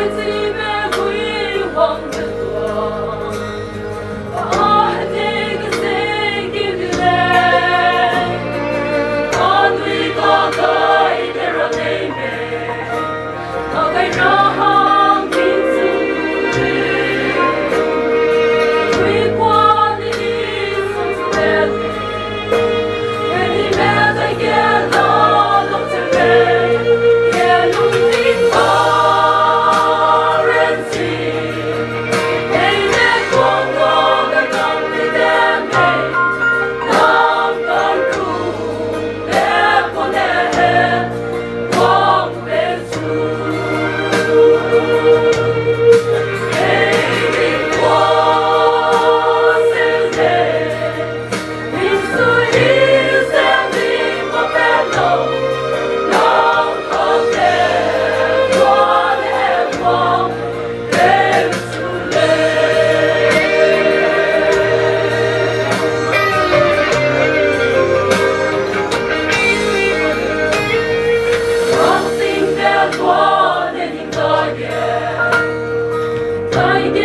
子里面辉煌的光。啊，这个谁给的嘞？啊，对个个一点儿没没，那个让民族辉煌的松树来嘞，为你们的眼老弄成美，也努力讨人心。给人共同的动力的美，能帮助别国的光为主，给你我生人，民族一生的不败路，让他们我的光为主嘞。放心的过年的夜，再一点。